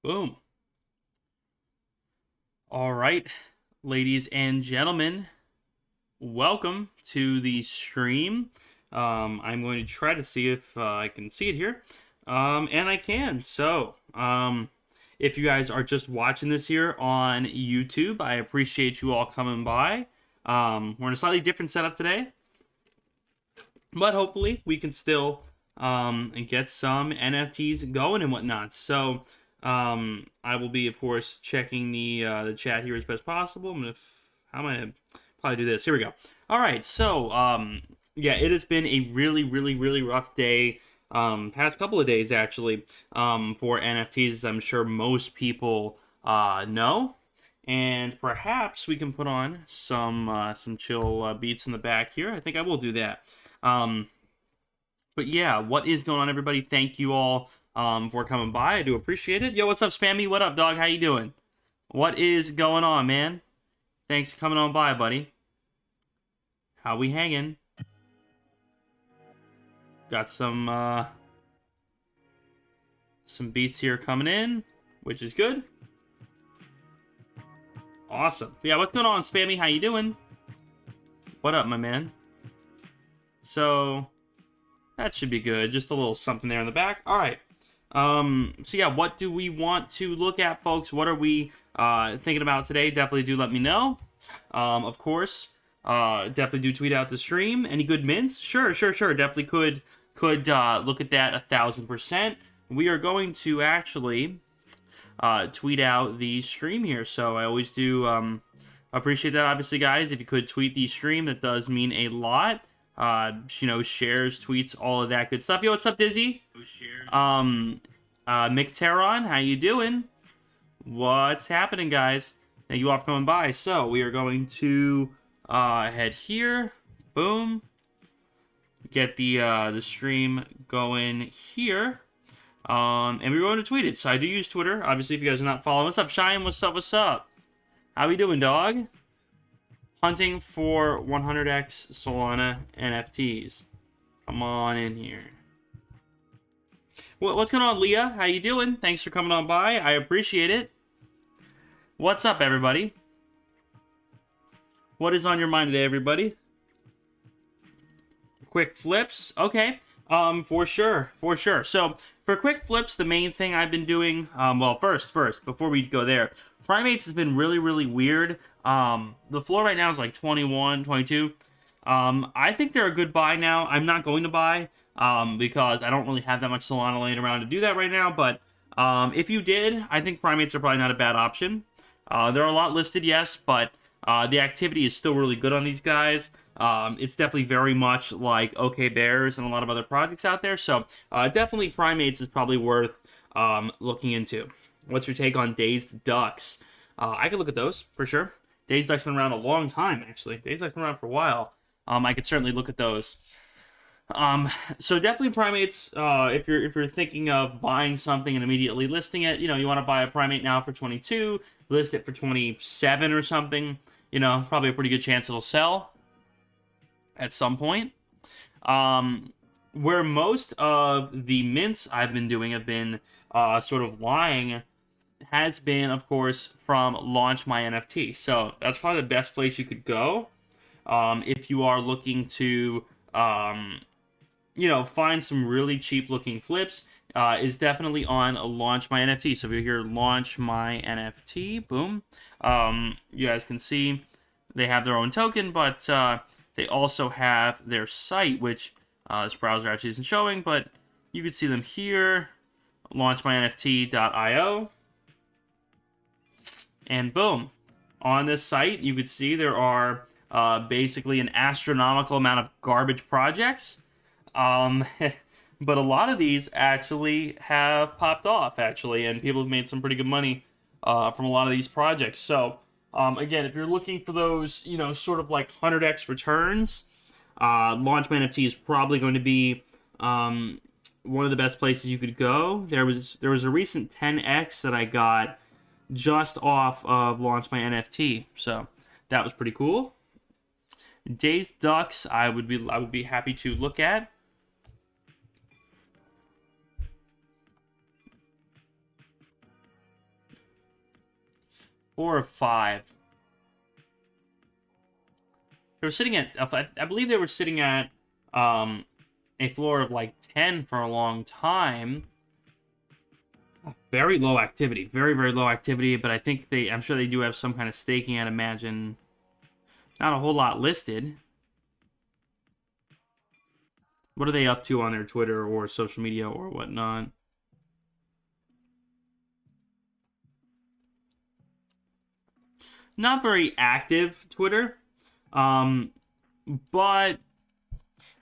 Boom. All right, ladies and gentlemen, welcome to the stream. I'm going to try to see if I can see it here. And I can. If you guys are just watching this here on YouTube, I appreciate you all coming by. We're in a slightly different setup today, but hopefully we can still get some NFTs going and whatnot. I will be, of course, checking the chat here as best possible. How am I gonna probably do this? Here we go. All right, yeah, it has been a really rough day. Past couple of days actually, for NFTs, as I'm sure most people know. And perhaps we can put on some chill beats in the back here. I think I will do that. But yeah, what is going on, everybody? Thank you all for coming by. I do appreciate it. Yo, what's up, Spammy? What up, dog? How you doing? What is going on, man? Thanks for coming on by, buddy. How we hanging? Got some beats here coming in, which is good. Awesome. Yeah, what's going on, Spammy? How you doing? What up, my man? So that should be good. Just a little something there in the back. All right. So yeah, what do we want to look at, folks? What are we thinking about today? Definitely do let me know. Of course, definitely do tweet out the stream. Any good mints? Sure. Definitely could look at that 1000%. We are going to actually tweet out the stream here, so I always do appreciate that. Obviously, guys, if you could tweet the stream, that does mean a lot. Shares, tweets, all of that good stuff. Yo, what's up, Dizzy? Mick Teron, how you doing? What's happening, guys? Thank you all for coming by. So we are going to head here. Boom. Get the stream going here. And we're going to tweet it. So I do use Twitter. Obviously, if you guys are not following. What's up, Cheyenne? What's up? How we doing, dog? Hunting for 100X Solana NFTs. Come on in here. What's going on, Leah? How you doing? Thanks for coming on by. I appreciate it. What's up, everybody? What is on your mind today, everybody? Quick flips. Okay. For sure. So, for quick flips, the main thing I've been doing, first, before we go there, Primates has been really weird. The floor right now is like 21, 22. I think they're a good buy now. I'm not going to buy, because I don't really have that much Solana laying around to do that right now, but if you did, I think Primates are probably not a bad option. There are a lot listed, yes, but the activity is still really good on these guys. It's definitely very much like OK Bears and a lot of other projects out there, so definitely Primates is probably worth looking into. What's your take on Dazed Ducks? I could look at those, for sure. Dazed Ducks been around a long time, actually. Dazed Ducks been around for a while. I could certainly look at those. So definitely Primates, if you're thinking of buying something and immediately listing it, you want to buy a Primate now for 22, list it for 27 or something, probably a pretty good chance it'll sell at some point. Where most of the mints I've been doing have been sort of lying has been, of course, from Launch My NFT. So that's probably the best place you could go if you are looking to, find some really cheap looking flips. Is definitely on Launch My NFT. So if you're here, Launch My NFT, boom. You guys can see they have their own token, but they also have their site, which this browser actually isn't showing, but you can see them here, launchmynft.io. And boom, on this site, you could see there are basically an astronomical amount of garbage projects. But a lot of these actually have popped off, and people have made some pretty good money from a lot of these projects. So, again, if you're looking for those, sort of like 100x returns, Launch My NFT is probably going to be one of the best places you could go. There was a recent 10x that I got just off of Launch My NFT, so that was pretty cool. Dazed Ducks, I would be happy to look at. 4 or 5. They were sitting at, I believe they were sitting at a floor of like 10 for a long time. Very low activity, very, very low activity, but I think I'm sure they do have some kind of staking, I'd imagine. Not a whole lot listed. What are they up to on their Twitter or social media or whatnot? Not very active Twitter. But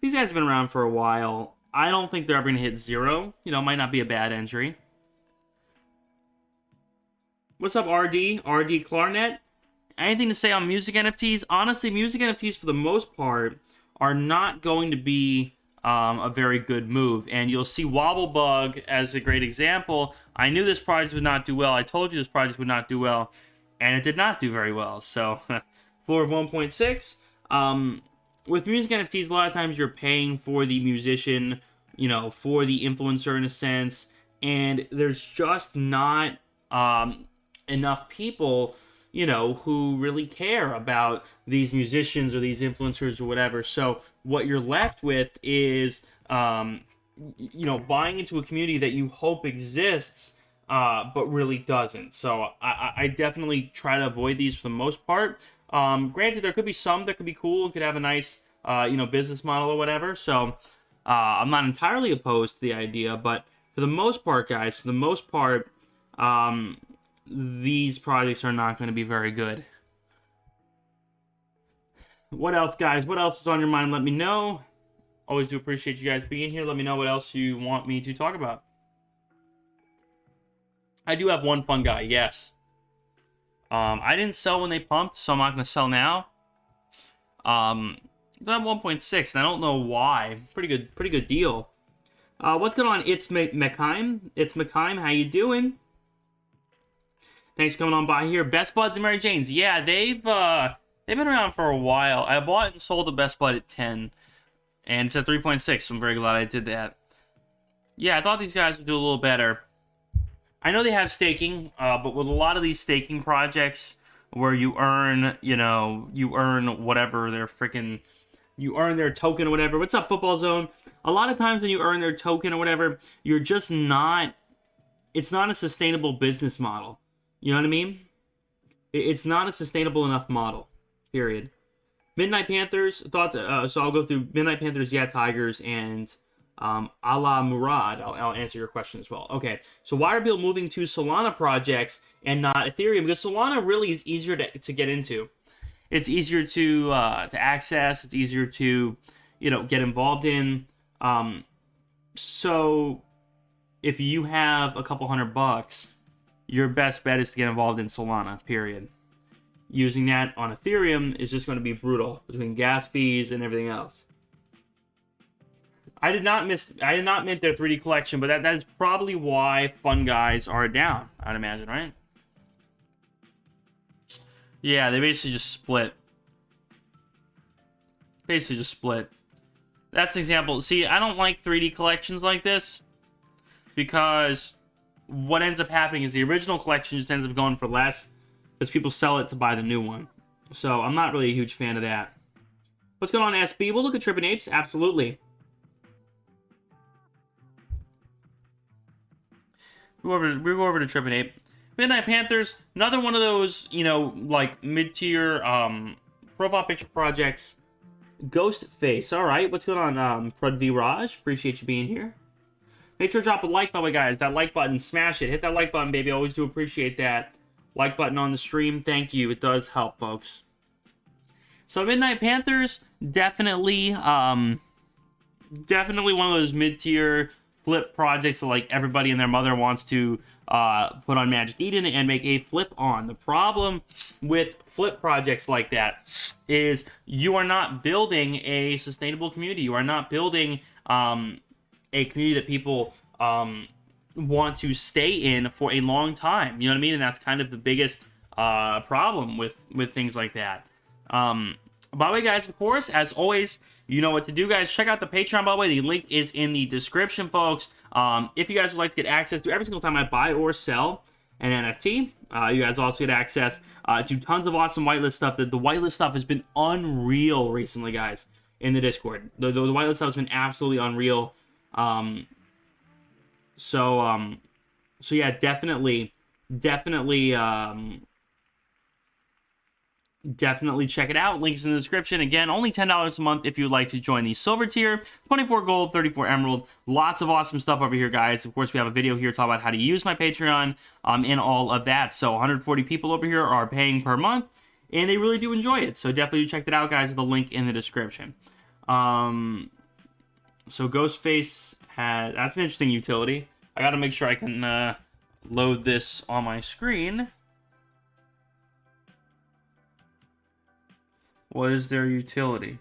these guys have been around for a while. I don't think they're ever going to hit 0. You know, might not be a bad entry. What's up, RD? RD Clarnet? Anything to say on music NFTs? Honestly, music NFTs, for the most part, are not going to be a very good move. And you'll see Wobblebug as a great example. I knew this project would not do well. I told you this project would not do well. And it did not do very well. So, floor of 1.6. With music NFTs, a lot of times you're paying for the musician, you know, for the influencer in a sense. And there's just not enough people, you know, who really care about these musicians or these influencers or whatever. So what you're left with is, you know, buying into a community that you hope exists, but really doesn't. So I definitely try to avoid these for the most part. Granted, there could be some that could be cool and could have a nice, you know, business model or whatever. So I'm not entirely opposed to the idea, but for the most part, guys, for the most part, these projects are not going to be very good. What else, guys? What else is on your mind? Let me know. Always do appreciate you guys being here. Let me know what else you want me to talk about. I do have one fun guy, yes. I didn't sell when they pumped, so I'm not going to sell now. I have 1.6, and I don't know why. Pretty good deal. What's going on? It's Mekheim. It's Mekheim. How you doing? Thanks for coming on by here. Best Buds and Mary Janes. Yeah, they've been around for a while. I bought and sold a Best Bud at 10, and it's at 3.6. So I'm very glad I did that. Yeah, I thought these guys would do a little better. I know they have staking, but with a lot of these staking projects where you earn, you know, you earn whatever their freaking, you earn their token or whatever. What's up, Football Zone? A lot of times when you earn their token or whatever, you're just not, it's not a sustainable business model. You know what I mean? It's not a sustainable enough model, period. Midnight Panthers, thoughts, so I'll go through Midnight Panthers, yeah, Tigers, and Ala Murad. I'll answer your question as well. Okay, so why are people moving to Solana projects and not Ethereum? Because Solana really is easier to get into. It's easier to access. It's easier to, you know, get involved in. So if you have a couple $100, your best bet is to get involved in Solana, period. Using that on Ethereum is just going to be brutal between gas fees and everything else. I did not mint their 3D collection, but that is probably why fun guys are down, I'd imagine, right? Yeah, they basically just split. Basically just split. That's an example. See, I don't like 3D collections like this because what ends up happening is the original collection just ends up going for less because people sell it to buy the new one. So I'm not really a huge fan of that. What's going on, SB? We'll look at Trippin Apes. Absolutely. We go over to Trippin Ape. Midnight Panthers, another one of those, you know, like mid-tier profile picture projects. Ghost Face. All right, what's going on, Pradvi Raj? Appreciate you being here. Make sure to drop a like, by the way, guys. That like button, smash it. Hit that like button, baby. I always do appreciate that. Like button on the stream. Thank you. It does help, folks. So Midnight Panthers, definitely one of those mid-tier flip projects that like everybody and their mother wants to put on Magic Eden and make a flip on. The problem with flip projects like that is you are not building a sustainable community. You are not building a community that people want to stay in for a long time. You know what I mean? And that's kind of the biggest problem with things like that. By the way, guys, of course, as always, you know what to do, guys. Check out the Patreon, by the way. The link is in the description, folks. If you guys would like to get access to every single time I buy or sell an NFT. You guys also get access to tons of awesome whitelist stuff. The whitelist stuff has been unreal recently, guys, in the Discord. The whitelist stuff has been absolutely unreal. So yeah, definitely check it out. Links in the description. Again, only $10 a month if you'd like to join the silver tier. 24 gold, 34 emerald. Lots of awesome stuff over here, guys. Of course, we have a video here talking about how to use my Patreon and all of that. So 140 people over here are paying per month, and they really do enjoy it. So definitely check that out, guys. The link in the description. So Ghostface that's an interesting utility. I got to make sure I can load this on my screen. What is their utility?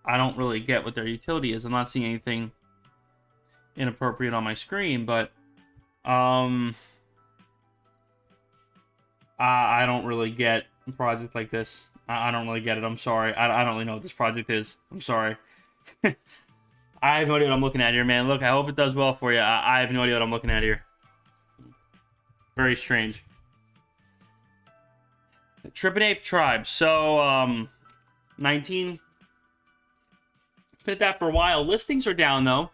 I don't really get what their utility is. I'm not seeing anything inappropriate on my screen, but I don't really get a project like this. I don't really get it. I'm sorry. I don't really know what this project is. I'm sorry. I have no idea what I'm looking at here, man. Look, I hope it does well for you. I have no idea what I'm looking at here. Very strange. Trippin Ape Tribe. So, 19. Been at that for a while. Listings are down, though.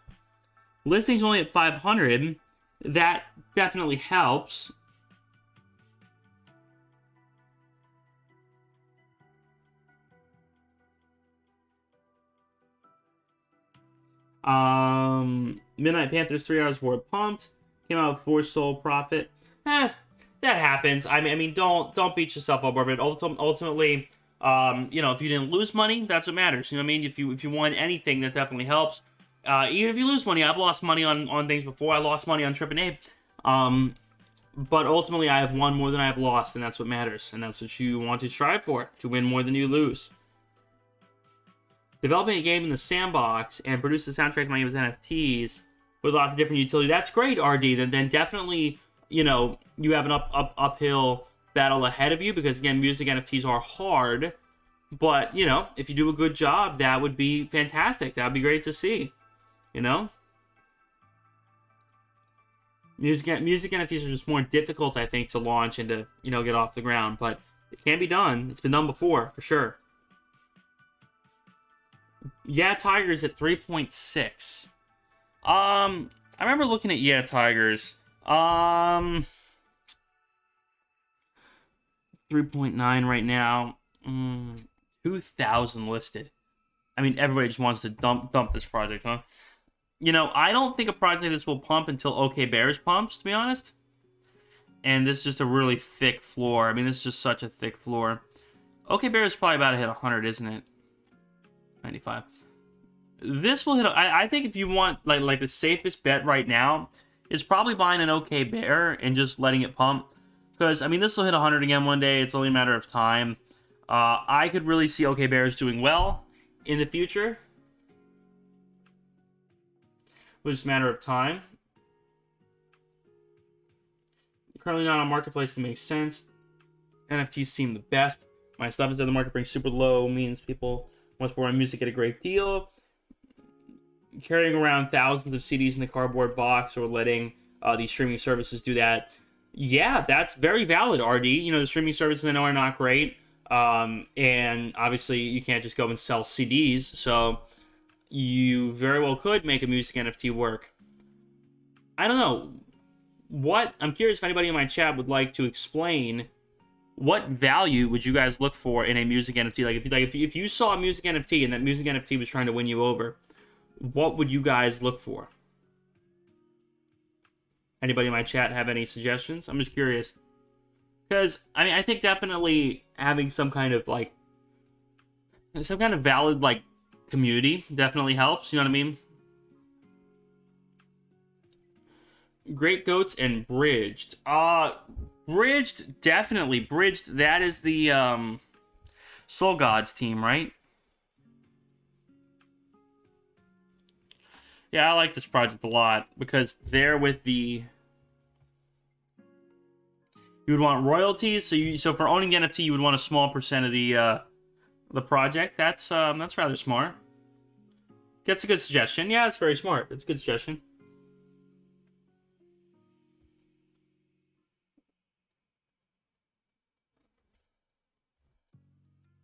Listings only at 500. That definitely helps. Midnight Panthers 3 hours before it pumped. Came out with 4 soul profit. That happens. I mean, don't beat yourself up over it. Ultimately, you know, if you didn't lose money, that's what matters. You know what I mean? If you won anything, that definitely helps. Even if you lose money, I've lost money on things before. I lost money on Trippin Ape. But ultimately, I have won more than I have lost, and that's what matters. And that's what you want to strive for, to win more than you lose. Developing a game in the sandbox and produce the soundtrack to my game's NFTs with lots of different utility. That's great, RD. Then definitely, you know, you have an uphill battle ahead of you because, again, music NFTs are hard. But, you know, if you do a good job, that would be fantastic. That would be great to see, you know? Music NFTs are just more difficult, I think, to launch and to, you know, get off the ground. But it can be done. It's been done before, for sure. Yeah, Tigers at 3.6. I remember looking at Yeah Tigers. 3.9 right now. 2,000 listed. I mean, everybody just wants to dump this project, huh? You know, I don't think a project like this will pump until OK Bears pumps, to be honest. And this is just a really thick floor. I mean, this is just such a thick floor. OK Bears is probably about to hit 100, isn't it? 95. This will hit. I think if you want like the safest bet right now is probably buying an OK Bear and just letting it pump. Because, I mean, this will hit 100 again one day. It's only a matter of time. I could really see OK Bears doing well in the future. It's just a matter of time. Currently not on Marketplace that makes sense. NFTs seem the best. My stuff is in the market brings super low, means people once more on music get a great deal. Carrying around thousands of CDs in the cardboard box or letting these streaming services do that. Yeah, that's very valid, RD. You know, the streaming services I know are not great. And obviously you can't just go and sell CDs. So you very well could make a music NFT work. I don't know. I'm curious if anybody in my chat would like to explain what value would you guys look for in a music NFT? If you saw a music NFT and that music NFT was trying to win you over, what would you guys look for? Anybody in my chat have any suggestions? I'm just curious. Because, I mean, I think definitely having some kind of valid, community definitely helps. You know what I mean? Great Goats and Bridged. Bridged, definitely. Bridged, that is the Soul Gods team, right? Yeah, I like this project a lot because they're with the... You would want royalties, so for owning the NFT, you would want a small percent of the project. That's rather smart. That's a good suggestion. Yeah, it's very smart. That's a good suggestion.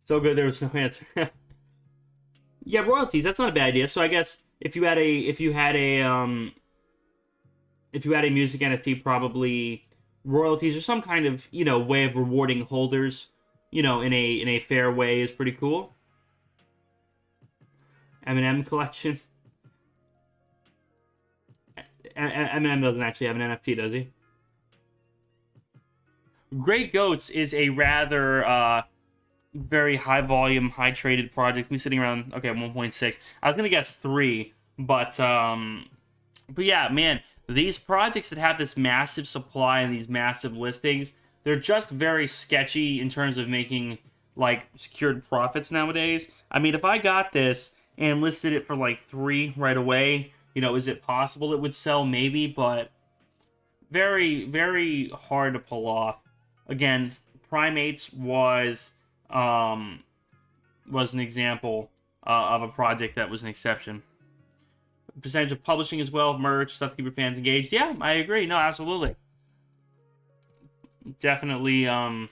So good there was no answer. Yeah, royalties. That's not a bad idea. So I guess if you had a music NFT, probably royalties or some kind of way of rewarding holders, in a fair way is pretty cool. Eminem collection. Eminem doesn't actually have an NFT, does he? Great Goats is a rather very high volume, high traded project. Me sitting around 1.6. I was gonna guess 3, but yeah, man, these projects that have this massive supply and these massive listings, they're just very sketchy in terms of making like secured profits nowadays. I mean, if I got this and listed it for like 3 right away, is it possible it would sell? Maybe, but very, very hard to pull off. Again, Primates was an example of a project that was an exception. Percentage of publishing as well, merch, stuff to keep your fans engaged. Yeah, I agree. No, absolutely. Definitely, the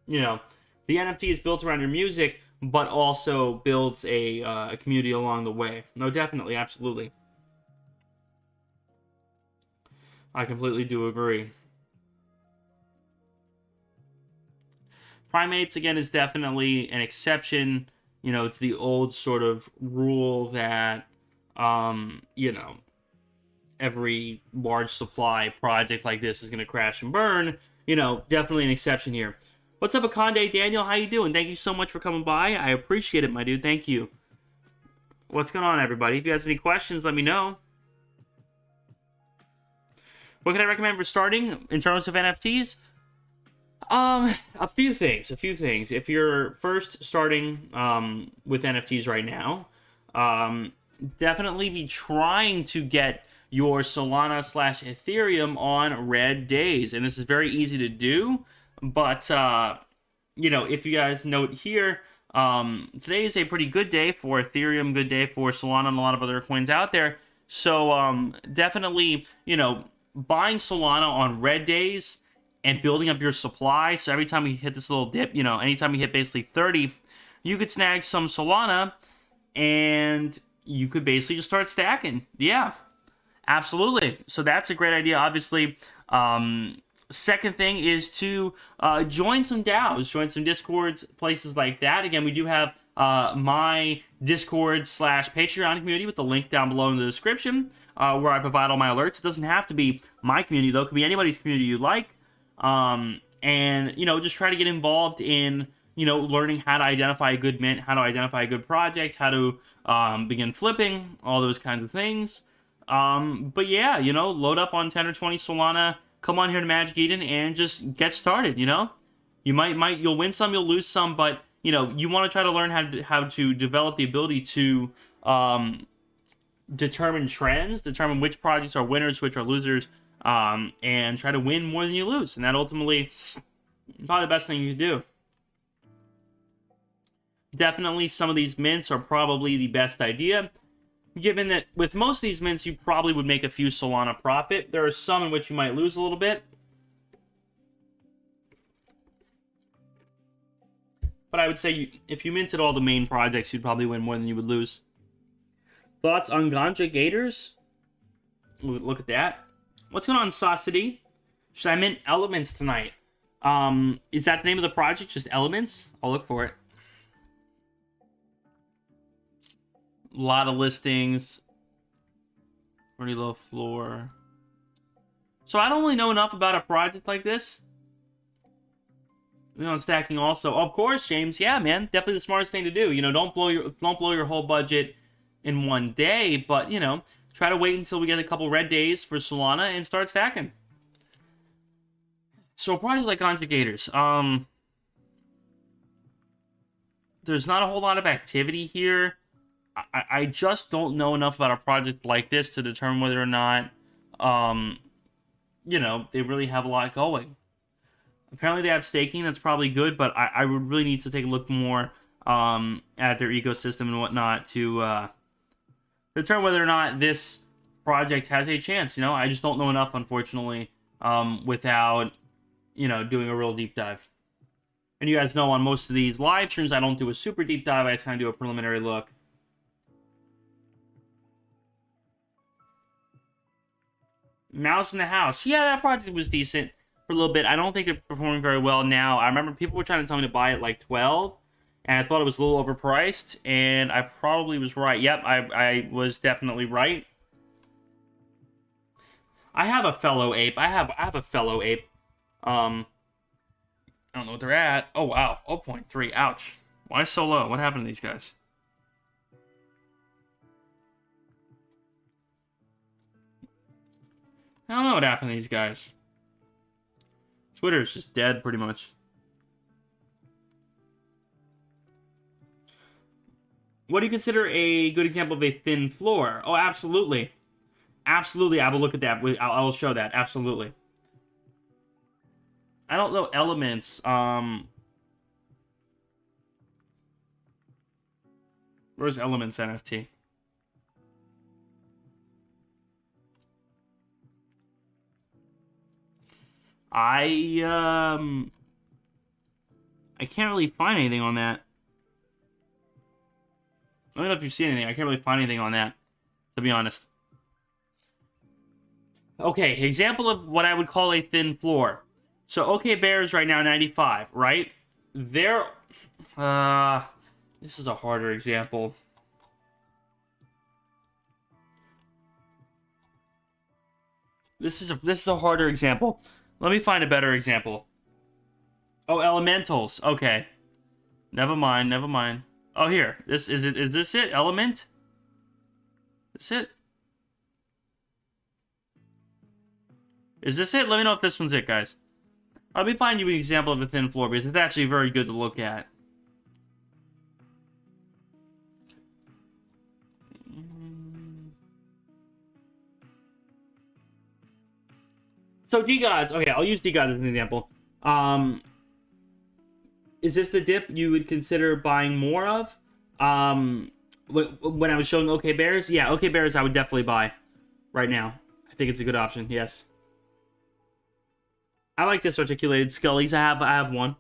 NFT is built around your music, but also builds a community along the way. No, definitely, absolutely. I completely do agree. Primates, again, is definitely an exception, to the old sort of rule that, every large supply project like this is going to crash and burn. Definitely an exception here. What's up, Akande Daniel? How you doing? Thank you so much for coming by. I appreciate it, my dude. Thank you. What's going on, everybody? If you guys have any questions, let me know. What can I recommend for starting in terms of NFTs? A few things. If you're first starting with NFTs right now, definitely be trying to get your Solana/Ethereum on red days, and this is very easy to do. But if you guys note here, today is a pretty good day for Ethereum, good day for Solana, and a lot of other coins out there. So definitely, buying Solana on red days and building up your supply. So every time you hit this little dip, anytime you hit basically 30, you could snag some Solana and you could basically just start stacking. Yeah, absolutely. So that's a great idea, obviously. Second thing is to join some DAOs, join some Discords, places like that. Again, we do have my Discord/Patreon community with the link down below in the description where I provide all my alerts. It doesn't have to be my community, though. It could be anybody's community you like. And just try to get involved in learning how to identify a good mint, how to identify a good project, how to begin flipping, all those kinds of things. But yeah, load up on 10 or 20 Solana, come on here to Magic Eden and just get started. You'll win some, you'll lose some, but you want to try to learn how to develop the ability to determine trends, determine which projects are winners, which are losers, and try to win more than you lose. And that ultimately is probably the best thing you can do. Definitely some of these mints are probably the best idea, given that with most of these mints you probably would make a few Solana profit. There are some in which you might lose a little bit, but I would say if you minted all the main projects, you'd probably win more than you would lose. Thoughts on Ganja Gators? Look at that. What's going on, Saucity? Should I mint Elements tonight? Is that the name of the project? Just Elements? I'll look for it. A lot of listings. Pretty low floor. So I don't really know enough about a project like this. Stacking also. Of course, James. Yeah, man. Definitely the smartest thing to do. Don't blow your whole budget in one day, but try to wait until we get a couple red days for Solana and start stacking. So projects like Ganja Gators. There's not a whole lot of activity here. I just don't know enough about a project like this to determine whether or not, they really have a lot going. Apparently they have staking, that's probably good, but I would really need to take a look more at their ecosystem and whatnot to determine whether or not this project has a chance. You know, I just don't know enough, unfortunately, without, you know, doing a real deep dive. And you guys know on most of these live streams, I don't do a super deep dive. I just kind of do a preliminary look. Mouse in the House. Yeah, that project was decent for a little bit. I don't think they're performing very well now. I remember people were trying to tell me to buy it like 12, and I thought it was a little overpriced, and I probably was right. Yep, I was definitely right. I have a fellow ape. I have a fellow ape. I don't know what they're at. Oh, wow. 0.3. Ouch. Why so low? What happened to these guys? I don't know what happened to these guys. Twitter is just dead, pretty much. What do you consider a good example of a thin floor? Oh, absolutely. Absolutely, I will look at that. I will show that. Absolutely. I don't know elements. Where's Elements NFT? I can't really find anything on that. I don't know if you see anything. I can't really find anything on that, to be honest. Okay, example of what I would call a thin floor. So, OK Bear is right now 95, right? There, this is a harder example. This is a harder example. Let me find a better example. Oh, Elementals. Okay. Never mind, never mind. Oh, here. This is it. Is this it? Element? Is it? Is this it? Let me know if this one's it, guys. Let me find you an example of a thin floor, because it's actually very good to look at. So D-Gods, okay, I'll use D-Gods as an example. Is this the dip you would consider buying more of? When I was showing OK Bears? Yeah, OK Bears I would definitely buy right now. I think it's a good option, yes. I like disarticulated scullies. I have one.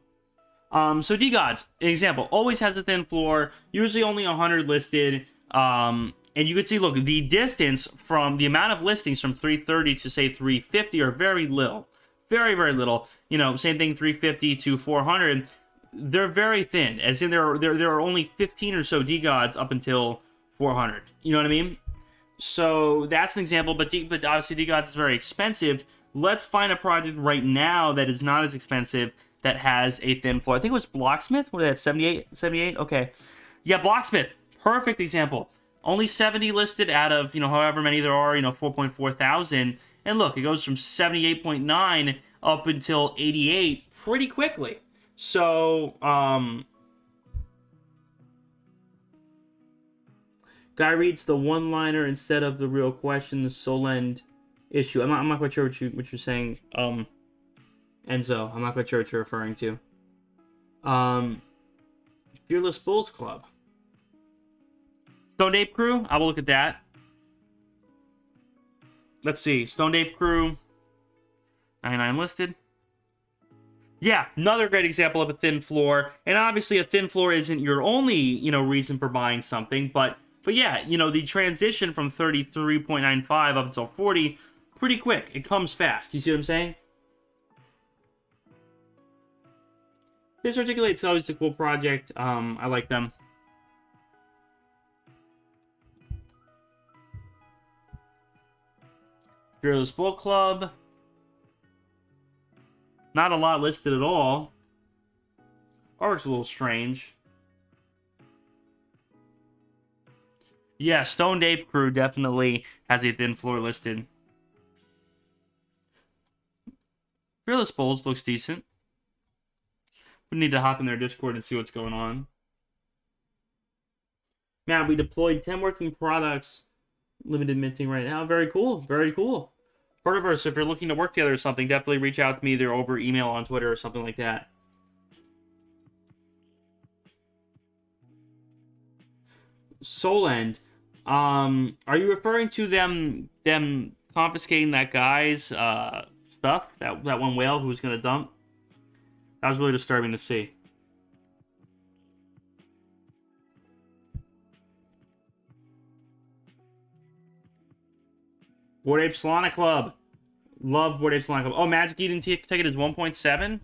So D-Gods, an example, always has a thin floor, usually only 100 listed. And you can see, look, the distance from the amount of listings from 330 to, say, 350 are very little. Very, very little. You know, same thing, 350 to 400. They're very thin, as in there are only 15 or so D-Gods up until 400. You know what I mean? So that's an example, but obviously D-Gods is very expensive. Let's find a project right now that is not as expensive that has a thin floor. I think it was Blocksmith. What was that, 78? 78? Okay. Yeah, Blocksmith. Perfect example. Only 70 listed out of, you know, however many there are, you know, 4.4 thousand. And look, it goes from 78.9 up until 88 pretty quickly. So, guy reads the one-liner instead of the real question, the Solend issue. I'm not quite sure what you're saying, Enzo. I'm not quite sure what you're referring to. Fearless Bulls Club. Stoned Ape Crew, I will look at that. Let's see, Stoned Ape Crew, 99 listed. Yeah, another great example of a thin floor. And obviously a thin floor isn't your only, you know, reason for buying something. But yeah, you know, the transition from 33.95 up until 40, pretty quick. It comes fast. You see what I'm saying? This Articulate Cell is a cool project. I like them. Fearless Bull Club. Not a lot listed at all. Artwork's a little strange. Yeah, Stoned Ape Crew definitely has a thin floor listed. Fearless Bulls looks decent. We need to hop in their Discord and see what's going on. Man, we deployed 10 working products. Limited minting right now. Very cool. Very cool. Perverse, if you're looking to work together or something, definitely reach out to me either over email, on Twitter, or something like that. Solend. Are you referring to them confiscating that guy's stuff? That one whale who was gonna dump? That was really disturbing to see. Bored Ape Solana Club. Love Bored Ape Solana Club. Oh, Magic Eden ticket is 1.7?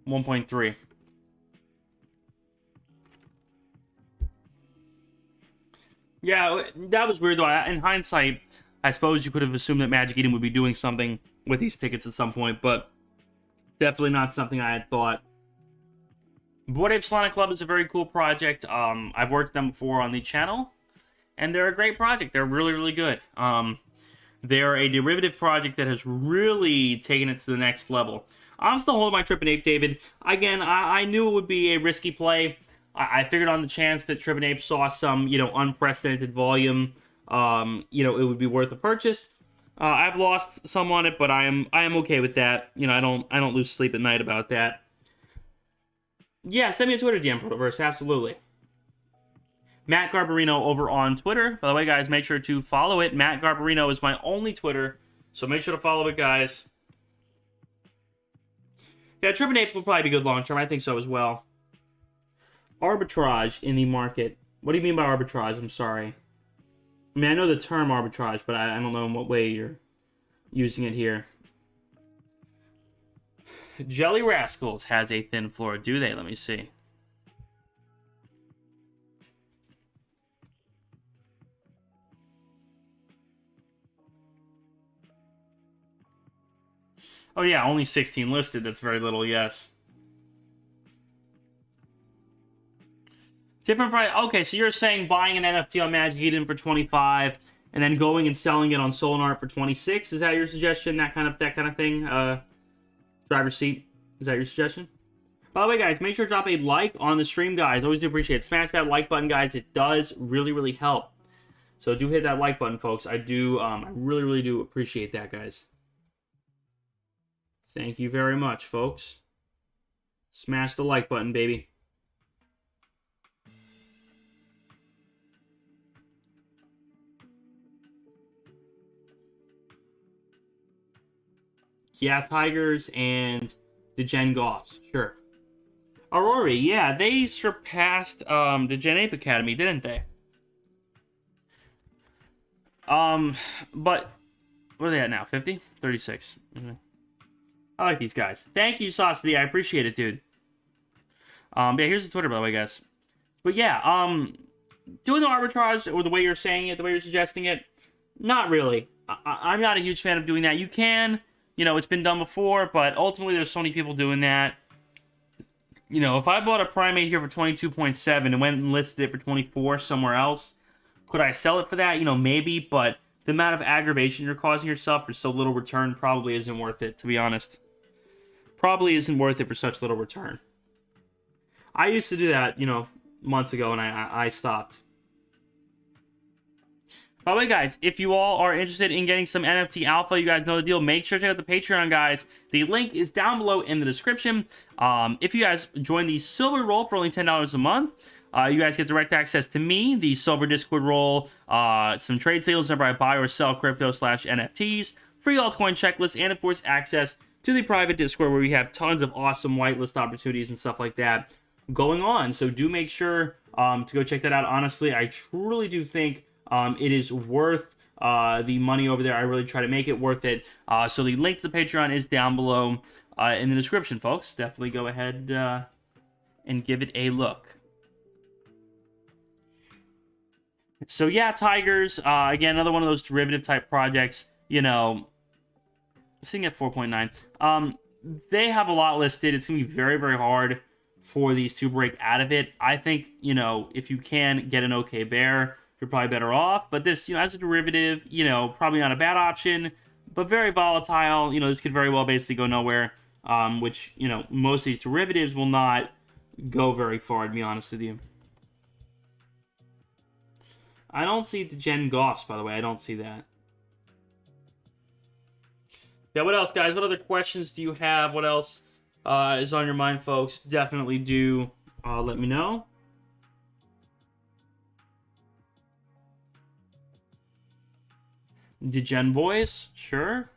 1.3. Yeah, that was weird though. In hindsight, I suppose you could have assumed that Magic Eden would be doing something with these tickets at some point, but definitely not something I had thought. Bored Ape Solana Club is a very cool project. I've worked with them before on the channel, and they're a great project. They're really, really good. They're a derivative project that has really taken it to the next level. I'm still holding my Trippin Ape, David. Again, I knew it would be a risky play. I figured on the chance that Trippin Ape saw some, unprecedented volume, it would be worth a purchase. I've lost some on it, but I am okay with that. I don't lose sleep at night about that. Yeah, send me a Twitter DM, Protoverse, absolutely. Matt Garbarino over on Twitter. By the way, guys, make sure to follow it. Matt Garbarino is my only Twitter, so make sure to follow it, guys. Yeah, Trippin Ape will probably be good long term. I think so as well. Arbitrage in the market. What do you mean by arbitrage? I'm sorry. I mean, I know the term arbitrage, but I don't know in what way you're using it here. Jelly Rascals has a thin floor, do they? Let me see. Oh yeah, only 16 listed. That's very little, yes. Different price. Okay, so you're saying buying an NFT on Magic Eden for 25 and then going and selling it on SOLANA for 26? Is that your suggestion? That kind of thing? Driver's seat. Is that your suggestion? By the way, guys, make sure to drop a like on the stream, guys. Always do appreciate it. Smash that like button, guys. It does really, really help. So do hit that like button, folks. I do. I really, really do appreciate that, guys. Thank you very much, folks. Smash the like button, baby. Yeah, Tigers and the Gen Goffs, sure. Aurora, yeah, they surpassed the Gen Ape Academy, didn't they? But what are they at now? 50? 36. Mm-hmm. I like these guys. Thank you, Saucity. I appreciate it, dude. Yeah, here's the Twitter, by the way, guys. But yeah, doing the arbitrage, or the way you're saying it, the way you're suggesting it, not really. I'm not a huge fan of doing that. You can, it's been done before, but ultimately there's so many people doing that. If I bought a Primate here for 22.7 and went and listed it for 24 somewhere else, could I sell it for that? Maybe, but the amount of aggravation you're causing yourself for so little return probably isn't worth it, to be honest. Probably isn't worth it for such little return. I used to do that, months ago, and I stopped. By the way, guys, if you all are interested in getting some NFT alpha, you guys know the deal. Make sure to check out the Patreon, guys. The link is down below in the description. If you guys join the Silver Roll for only $10 a month, you guys get direct access to me, the Silver Discord Roll, some trade sales whenever I buy or sell crypto/NFTs, free altcoin checklists, and of course access to the private Discord where we have tons of awesome whitelist opportunities and stuff like that going on. So do make sure to go check that out. Honestly, I truly do think it is worth the money over there. I really try to make it worth it. So the link to the Patreon is down below in the description, folks. Definitely go ahead and give it a look. So yeah, Tigers, again, another one of those derivative type projects, sitting at 4.9. They have a lot listed. It's going to be very, very hard for these to break out of it. I think, if you can get an okay bear, you're probably better off. But this, as a derivative, probably not a bad option, but very volatile. This could very well basically go nowhere, which, most of these derivatives will not go very far, to be honest with you. I don't see the Gen Goffs, by the way. I don't see that. Yeah, what else, guys? What other questions do you have? What else is on your mind, folks? Definitely do let me know. Degen boys, sure.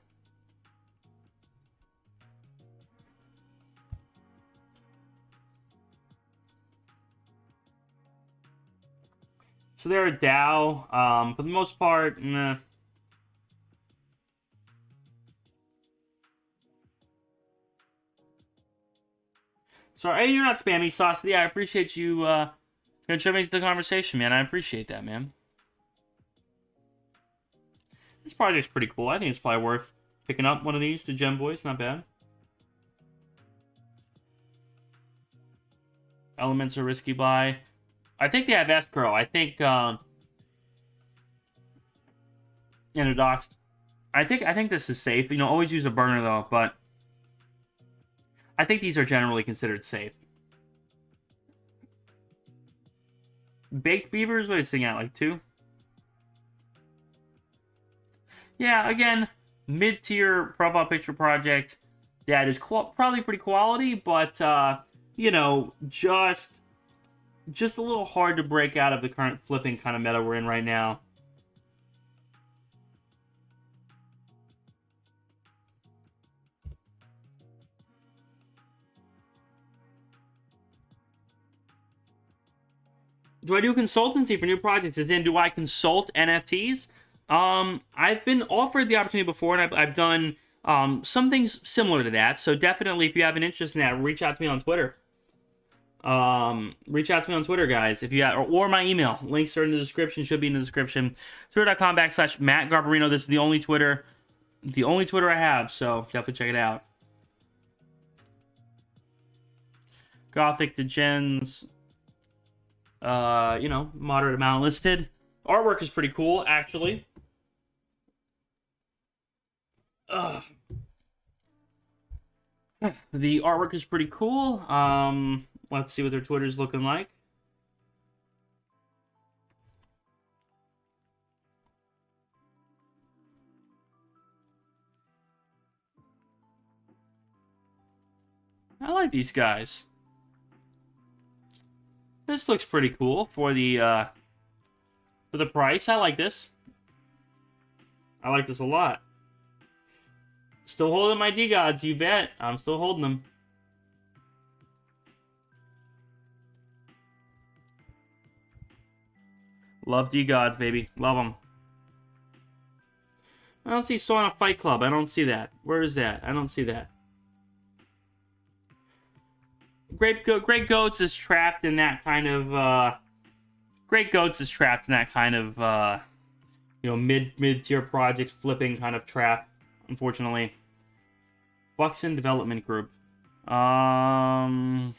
So they're a DAO. For the most part, nah. Sorry, hey, you're not spammy, Sauce. Yeah, I appreciate you contributing to the conversation, man. I appreciate that, man. This project's pretty cool. I think it's probably worth picking up one of these. The Gem Boys, not bad. Elements are risky buy. I think they have escrow. I think Doxed. I think this is safe. You know, always use a burner though, but I think these are generally considered safe. Baked Beavers, what is this thing at? Like 2? Yeah, again, mid-tier profile picture project that is probably pretty quality, but you know, just a little hard to break out of the current flipping kind of meta we're in right now. Do I do consultancy for new projects? As in, do I consult NFTs? I've been offered the opportunity before, and I've done some things similar to that. So definitely, if you have an interest in that, reach out to me on Twitter. Reach out to me on Twitter, guys. If you have, or my email. Links are in the description. Should be in the description. Twitter.com/Matt Garbarino. This is the only Twitter I have. So definitely check it out. Gothic Degens. You know, moderate amount listed. Artwork is pretty cool, actually. The artwork is pretty cool. Let's see what their Twitter's looking like. I like these guys. This looks pretty cool for the price. I like this. I like this a lot. Still holding my D-Gods, you bet. I'm still holding them. Love D-Gods, baby. Love them. I don't see Solana Fight Club. I don't see that. Where is that? I don't see that. Great Goats is trapped in that kind of Great Goats is trapped in that kind of you know, mid-tier project flipping kind of trap, unfortunately. Buxton Development Group. Not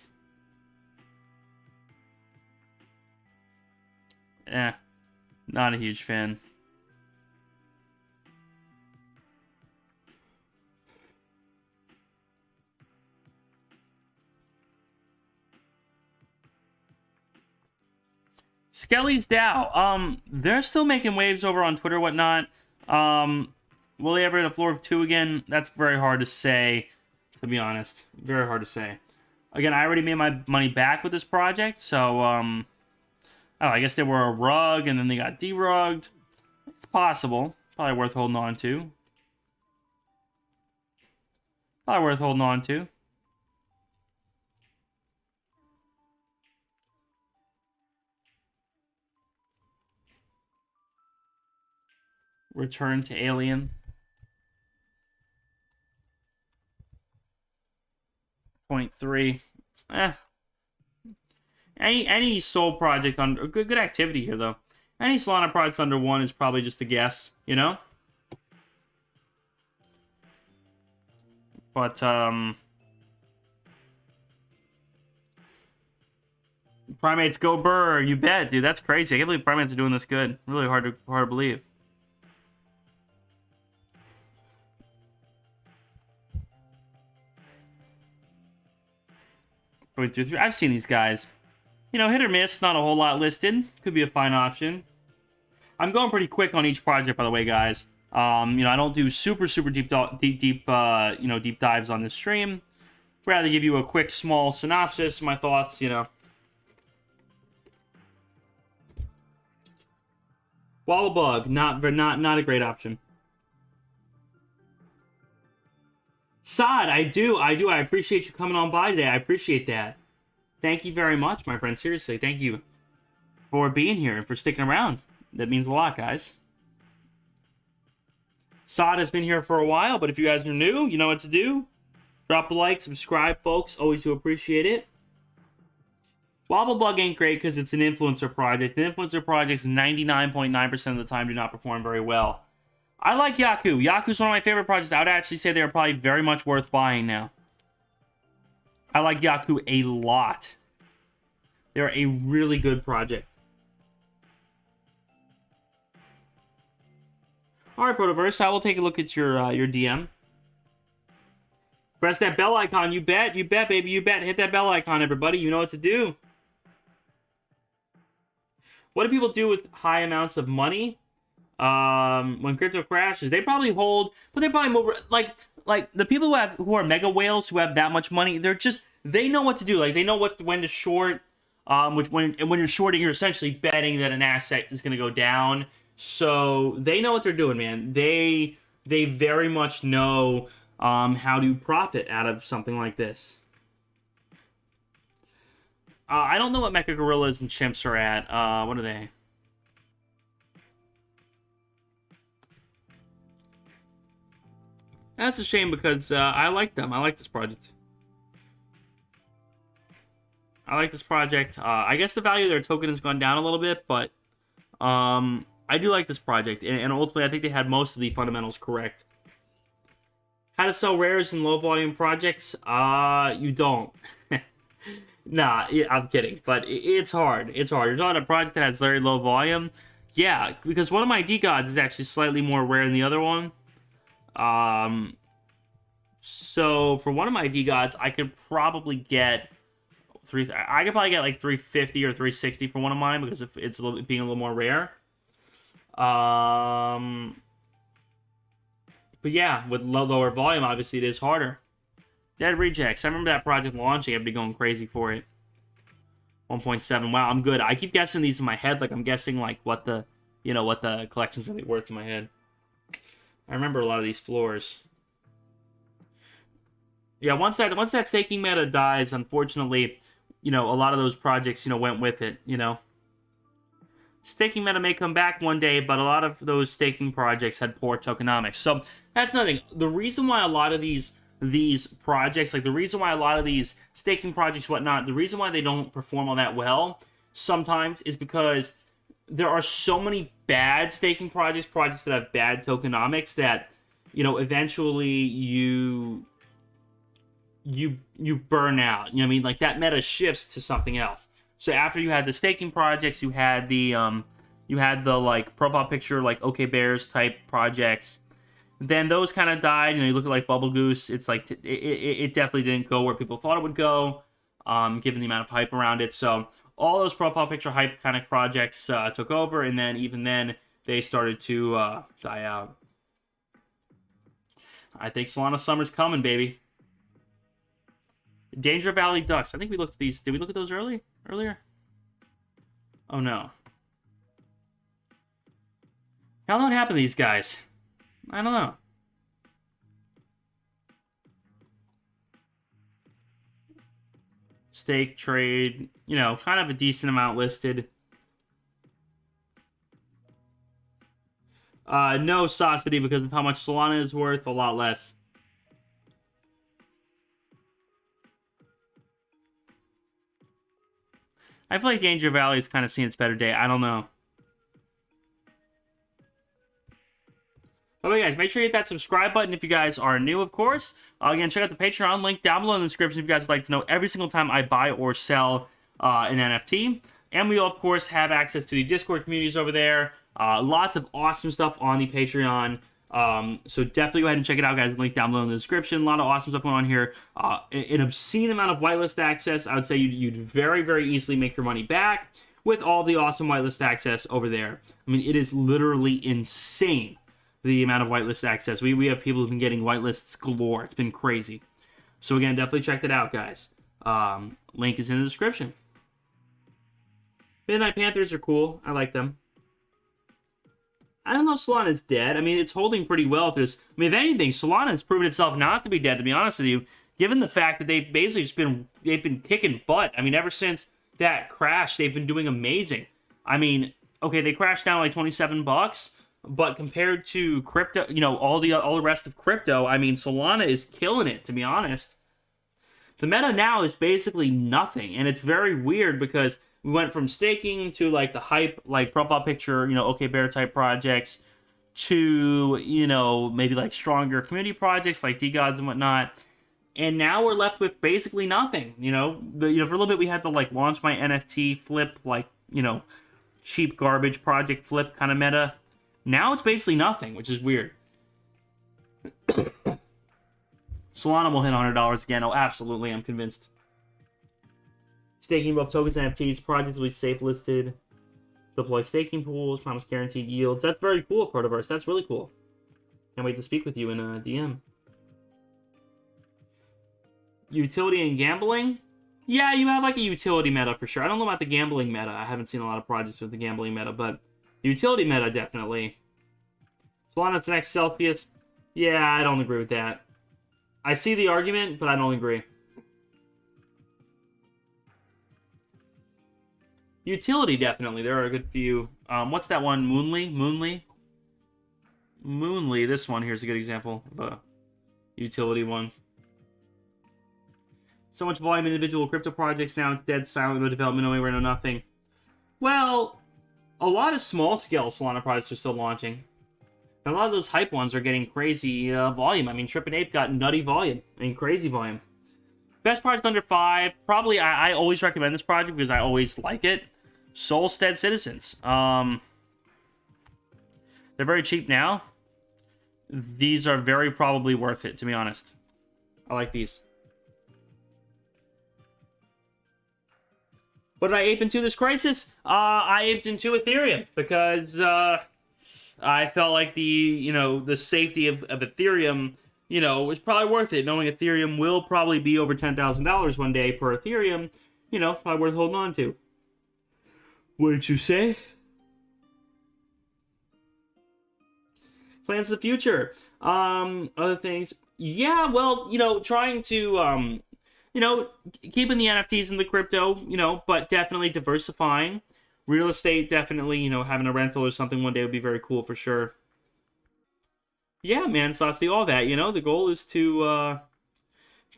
a huge fan. Skelly's DAO. They're still making waves over on Twitter, whatnot. Will they ever hit a floor of 2 again? That's very hard to say, to be honest. Very hard to say. Again, I already made my money back with this project, so, I don't know, I guess they were a rug, and then they got derugged. It's possible. Probably worth holding on to. Probably worth holding on to. Return to Alien. 0.3. Any Sol project under good activity here though. Any Solana project under 1 is probably just a guess, you know. But Primates go burr, you bet, dude. That's crazy. I can't believe Primates are doing this good. Really hard to believe. I've seen these guys. You know, hit or miss, not a whole lot listed. Could be a fine option. I'm going pretty quick on each project, by the way, guys. I don't do super deep deep dives on this stream. Rather give you a quick small synopsis, my thoughts, Wallabug, not a great option. Sod, I do. I appreciate you coming on by today. I appreciate that. Thank you very much, my friend. Seriously, thank you for being here and for sticking around. That means a lot, guys. Sod has been here for a while, but if you guys are new, you know what to do. Drop a like, subscribe, folks. Always do appreciate it. Wobblebug ain't great because it's an influencer project. And influencer projects 99.9% of the time do not perform very well. I like Yaku. Yaku's one of my favorite projects. I would actually say they're probably very much worth buying now. I like Yaku a lot. They're a really good project. Alright, Protoverse, I will take a look at your DM. Press that bell icon, you bet, baby, you bet. Hit that bell icon, everybody. You know what to do. What do people do with high amounts of money? When crypto crashes, they probably hold, but they probably move like the people who are mega whales who have that much money. They know what to do. Like they know when to short. When you're shorting, you're essentially betting that an asset is going to go down. So they know what they're doing, man. They very much know how to profit out of something like this. I don't know what mecha gorillas and chimps are at. What are they? That's a shame because I like them. I like this project. I guess the value of their token has gone down a little bit, but I do like this project. And ultimately, I think they had most of the fundamentals correct. How to sell rares in low volume projects? You don't. Nah, I'm kidding, but it's hard. It's hard. You're talking about a project that has very low volume. Yeah, because one of my D-Gods is actually slightly more rare than the other one. So for one of my D-Gods, I could probably get like 350 or 360 for one of mine because it's being a little more rare. But yeah, with lower volume, obviously it is harder. Dead Rejects. I remember that project launching. I'd be going crazy for it. 1.7. Wow, I'm good. I keep guessing these in my head. Like I'm guessing like what the collection's gonna be worth in my head. I remember a lot of these floors. Yeah, once that staking meta dies, unfortunately, a lot of those projects, went with it. Staking meta may come back one day, but a lot of those staking projects had poor tokenomics. So that's nothing. The reason why a lot of these projects, like the reason why a lot of these staking projects, whatnot, the reason why they don't perform all that well sometimes is because there are so many bad staking projects that have bad tokenomics that, eventually you burn out. You know what I mean? Like that meta shifts to something else. So after you had the staking projects, you had the like profile picture, like OK Bears type projects. Then those kind of died. You look at like Bubble Goose. It's like it definitely didn't go where people thought it would go, given the amount of hype around it. So all those profile picture hype kind of projects took over, and then even then they started to die out. I think Solana Summer's coming, baby. Danger Valley Ducks. I think we looked at these. Did we look at those earlier? Oh no. I don't know what happened to these guys. I don't know. Stake trade, kind of a decent amount listed. No Saucity because of how much Solana is worth, a lot less. I feel like Danger Valley is kind of seeing its better day. I don't know. But guys, make sure you hit that subscribe button if you guys are new, of course. Again, check out the Patreon link down below in the description if you guys would like to know every single time I buy or sell an NFT. And we, of course, have access to the Discord communities over there. Lots of awesome stuff on the Patreon. So definitely go ahead and check it out, guys. Link down below in the description. A lot of awesome stuff going on here. An obscene amount of whitelist access. I would say you'd very, very easily make your money back with all the awesome whitelist access over there. I mean, it is literally insane the amount of whitelist access. We have people who've been getting whitelists galore. It's been crazy. So again, definitely check that out, guys. Link is in the description. Midnight Panthers are cool. I like them. I don't know if Solana's dead. I mean, it's holding pretty well. If if anything, Solana has proven itself not to be dead, to be honest with you, given the fact that they've basically just been kicking butt. I mean, ever since that crash, they've been doing amazing. I mean, okay, they crashed down like $27, but compared to crypto, all the rest of crypto, I mean, Solana is killing it, to be honest. The meta now is basically nothing, and it's very weird because we went from staking to like the hype, like profile picture, OK Bear type projects to, maybe like stronger community projects like DeGods and whatnot. And now we're left with basically nothing. For a little bit we had to like launch my NFT flip, like, cheap garbage project flip kind of meta. Now it's basically nothing, which is weird. Solana will hit $100 again. Oh, absolutely. I'm convinced. Staking both tokens and NFTs. Projects will be safe listed. Deploy staking pools. Promise guaranteed yields. That's very cool, Protoverse. That's really cool. Can't wait to speak with you in a DM. Utility and gambling? Yeah, you have like a utility meta for sure. I don't know about the gambling meta. I haven't seen a lot of projects with the gambling meta, but the utility meta, definitely. Solana's next Celsius? Yeah, I don't agree with that. I see the argument, but I don't agree. Utility, definitely. There are a good few. What's that one? Moonly? Moonly. This one here's a good example of a utility one. So much volume in individual crypto projects. Now it's dead, silent, no development, no anywhere, no nothing. Well, a lot of small-scale Solana projects are still launching. And a lot of those hype ones are getting crazy volume. I mean, Trippin Ape got nutty volume and crazy volume. Best project under 5. Probably, I always recommend this project because I always like it. Solstead Citizens. They're very cheap now. These are very probably worth it, to be honest. I like these. What did I ape into this crisis? I aped into Ethereum because I felt like the safety of Ethereum, was probably worth it. Knowing Ethereum will probably be over $10,000 one day per Ethereum, probably worth holding on to. What did you say? Plans for the future. Other things. Yeah, well, trying to, keeping the NFTs and the crypto, but definitely diversifying. Real estate, definitely, having a rental or something one day would be very cool for sure. Yeah, man, Sasti, all that, the goal is to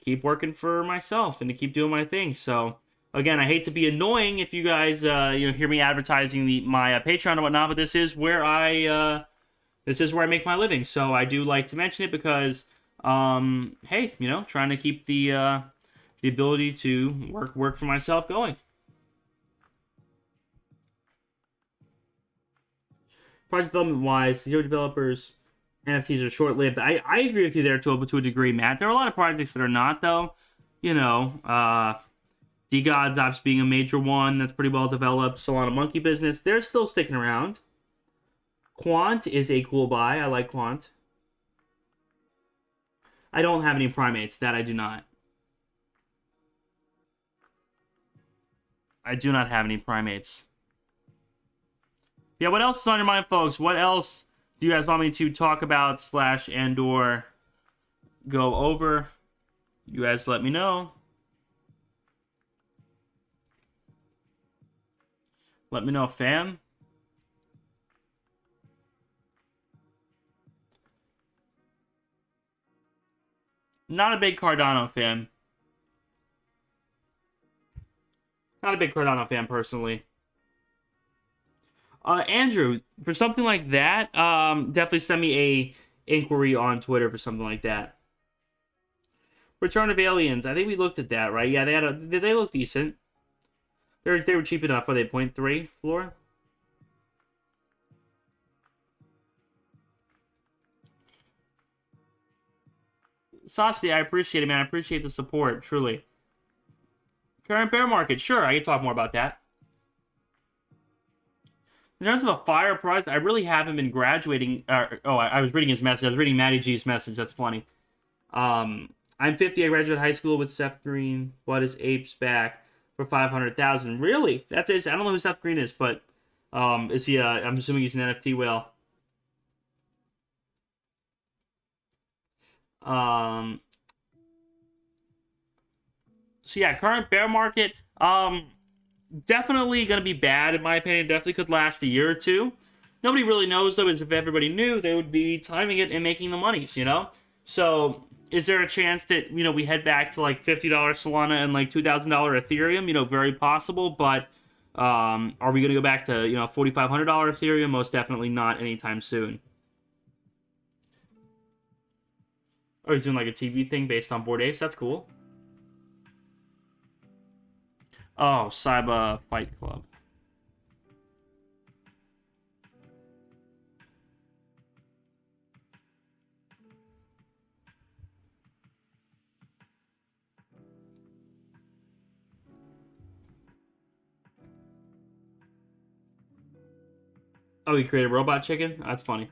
keep working for myself and to keep doing my thing. So, again, I hate to be annoying if you guys, hear me advertising my Patreon and whatnot, but this is where I make my living. So I do like to mention it because, hey, trying to keep the ability to work for myself going. Project development wise, zero developers, NFTs are short-lived. I agree with you there to a degree, Matt. There are a lot of projects that are not, though. DeGods obviously being a major one that's pretty well developed. Solana Monkey Business, they're still sticking around. Quant is a cool buy. I like Quant. I don't have any primates. That I do not. I do not have any primates. Yeah, what else is on your mind, folks? What else do you guys want me to talk about / and/or go over? You guys let me know. Let me know, fam. Not a big Cardano fan. Not a big Cardano fan, personally. Andrew, for something like that, definitely send me a inquiry on Twitter for something like that. Return of Aliens. I think we looked at that, right? Yeah, they look decent. They were cheap enough. Were they 0.3 floor? Sasti, I appreciate it, man. I appreciate the support, truly. Current bear market. Sure, I can talk more about that. In terms of a fire project, I really haven't been graduating. I was reading his message. I was reading Matty G's message. That's funny. I'm 50. I graduated high school with Seth Green. What is Apes back for 500,000? Really? That's it. I don't know who Seth Green is, but is he? I'm assuming he's an NFT whale. So yeah, current bear market. Definitely gonna be bad in my opinion. Definitely could last a year or two. Nobody really knows though. Is if everybody knew, they would be timing it and making the monies. So. Is there a chance that, we head back to like $50 Solana and like $2,000 Ethereum? Very possible, but are we going to go back to, $4,500 Ethereum? Most definitely not anytime soon. Oh, he's doing like a TV thing based on Bored Apes? That's cool. Oh, Cyber Fight Club. Oh, he created Robot Chicken? That's funny.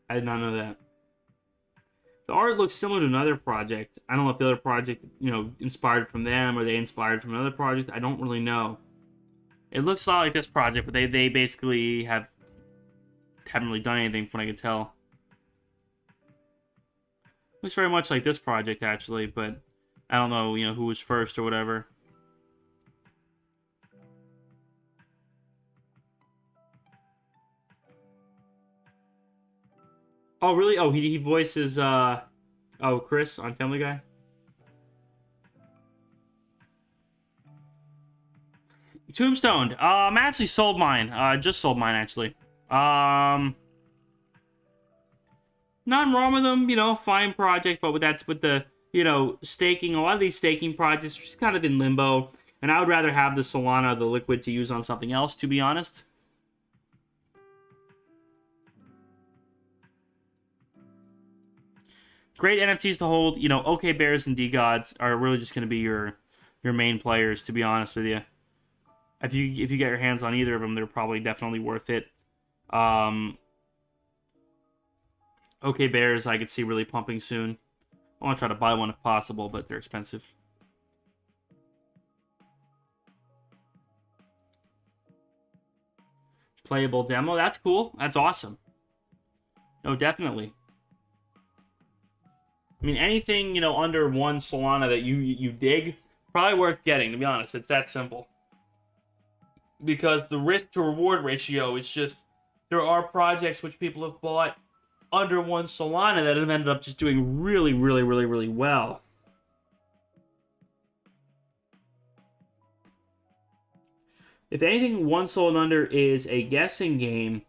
I did not know that. The art looks similar to another project. I don't know if the other project, inspired from them or they inspired from another project. I don't really know. It looks a lot like this project, but they basically haven't really done anything from what I can tell. Looks very much like this project, actually, but I don't know, who was first or whatever. Oh, really? Oh, he voices, Chris on Family Guy? Tombstone. Actually sold mine. Just sold mine, actually. Nothing wrong with them, fine project, but that's with the, staking. A lot of these staking projects are just kind of in limbo, and I would rather have the Solana, the liquid, to use on something else, to be honest. Great NFTs to hold. OK Bears and DeGods are really just going to be your main players, to be honest with you. If you get your hands on either of them, they're probably definitely worth it. OK Bears, I could see really pumping soon. I want to try to buy one if possible, but they're expensive. Playable demo, that's cool. That's awesome. No, definitely. I mean, anything, under one Solana that you dig, probably worth getting, to be honest. It's that simple. Because the risk to reward ratio is just, there are projects which people have bought under one Solana that have ended up just doing really, really, really, really well. If anything, one Sol and under is a guessing game,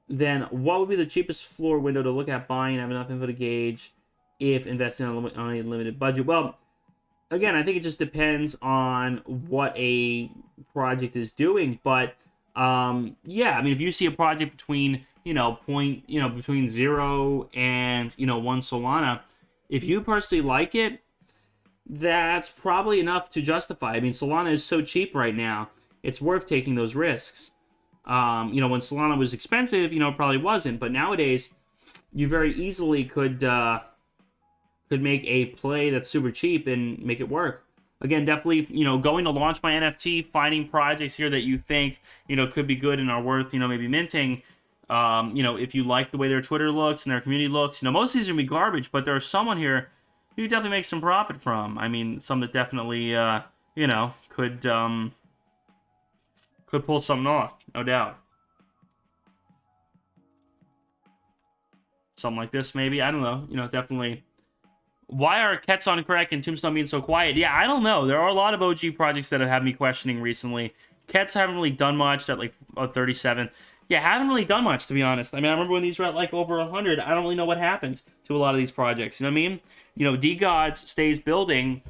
then what would be the cheapest floor window to look at buying and have enough info to gauge if investing on a limited budget? Well, again, I think it just depends on what a project is doing. But yeah, I mean, if you see a project between between 0 and 1 Solana, if you personally like it, that's probably enough to justify. I mean, Solana is so cheap right now; it's worth taking those risks. When Solana was expensive, it probably wasn't. But nowadays, you very easily could make a play that's super cheap and make it work. Again, definitely, going to launch my NFT, finding projects here that you think, could be good and are worth, maybe minting. If you like the way their Twitter looks and their community looks, most of these are going to be garbage, but there's someone here who you definitely make some profit from. I mean, some that definitely, could pull something off, no doubt. Something like this, maybe. I don't know. Definitely. Why are Kets on Crack and Tombstone being so quiet? Yeah, I don't know. There are a lot of OG projects that have had me questioning recently. Kets haven't really done much at like 37. Yeah, haven't really done much, to be honest. I mean, I remember when these were at like over 100. I don't really know what happened to a lot of these projects. You know what I mean? DeGods stays building.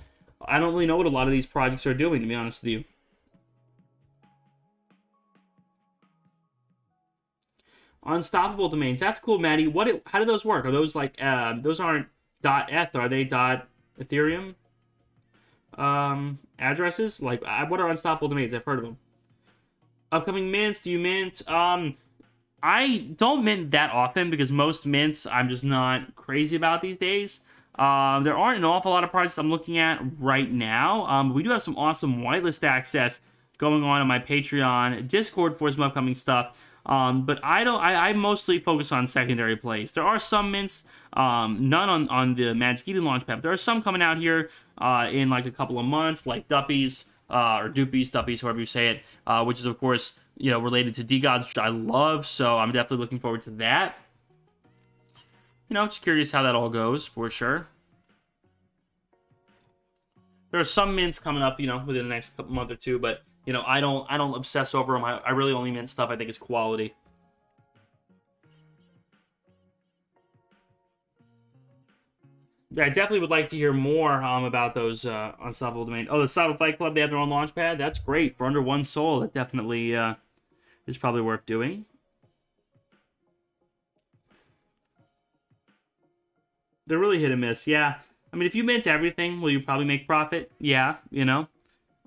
I don't really know what a lot of these projects are doing, to be honest with you. Unstoppable domains. That's cool, Maddie. How do those work? Are those like those aren't .eth? Are they .ethereum addresses? Like, what are unstoppable domains? I've heard of them. Upcoming mints, do you mint? I don't mint that often because most mints I'm just not crazy about these days. There aren't an awful lot of projects I'm looking at right now. But we do have some awesome whitelist access going on my Patreon Discord for some upcoming stuff. But I mostly focus on secondary plays. There are some mints, none on the Magic Eden Launchpad. But there are some coming out here in like a couple of months, like Duppies, or Duppies, however you say it, which is, of course, related to DeGods, which I love. So I'm definitely looking forward to that. Just curious how that all goes, for sure. There are some mints coming up, within the next couple month or two, but I don't obsess over them. I really only mint stuff I think is quality. Yeah, I definitely would like to hear more about those Unstoppable Domain. Oh, the Cyber Fight Club, they have their own launch pad. That's great. For under 1 soul, that definitely is probably worth doing. They're really hit and miss, yeah. I mean, if you mint everything, will you probably make profit? Yeah,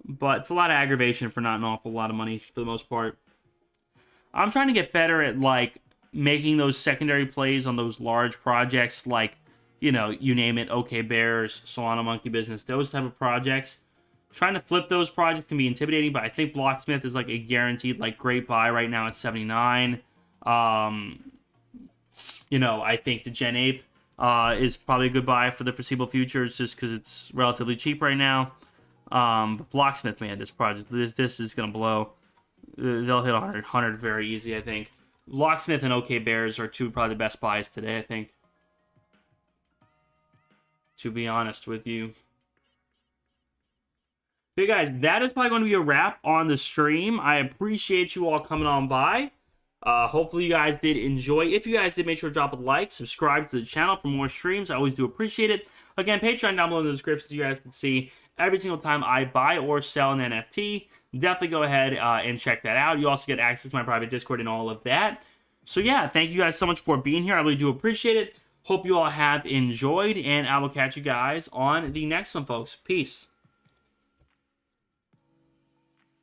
But it's a lot of aggravation for not an awful lot of money for the most part. I'm trying to get better at, like, making those secondary plays on those large projects, like, you name it, OK Bears, Solana Monkey Business, those type of projects. Trying to flip those projects can be intimidating, but I think Blocksmith is, like, a guaranteed, like, great buy right now at 79. I think the Gen Ape is probably a good buy for the foreseeable future. It's just because it's relatively cheap right now. But Blocksmith, man, this project, this is going to blow. They'll hit 100 very easy, I think. Locksmith and OK Bears are probably the best buys today, I think. To be honest with you. Hey guys, that is probably going to be a wrap on the stream. I appreciate you all coming on by. Hopefully you guys did enjoy. If you guys did, make sure to drop a like, subscribe to the channel for more streams. I always do appreciate it. Again, Patreon down below in the description so you guys can see every single time I buy or sell an NFT. Definitely go ahead and check that out. You also get access to my private Discord and all of that. So yeah, thank you guys so much for being here. I really do appreciate it. Hope you all have enjoyed, and I will catch you guys on the next one, folks. Peace.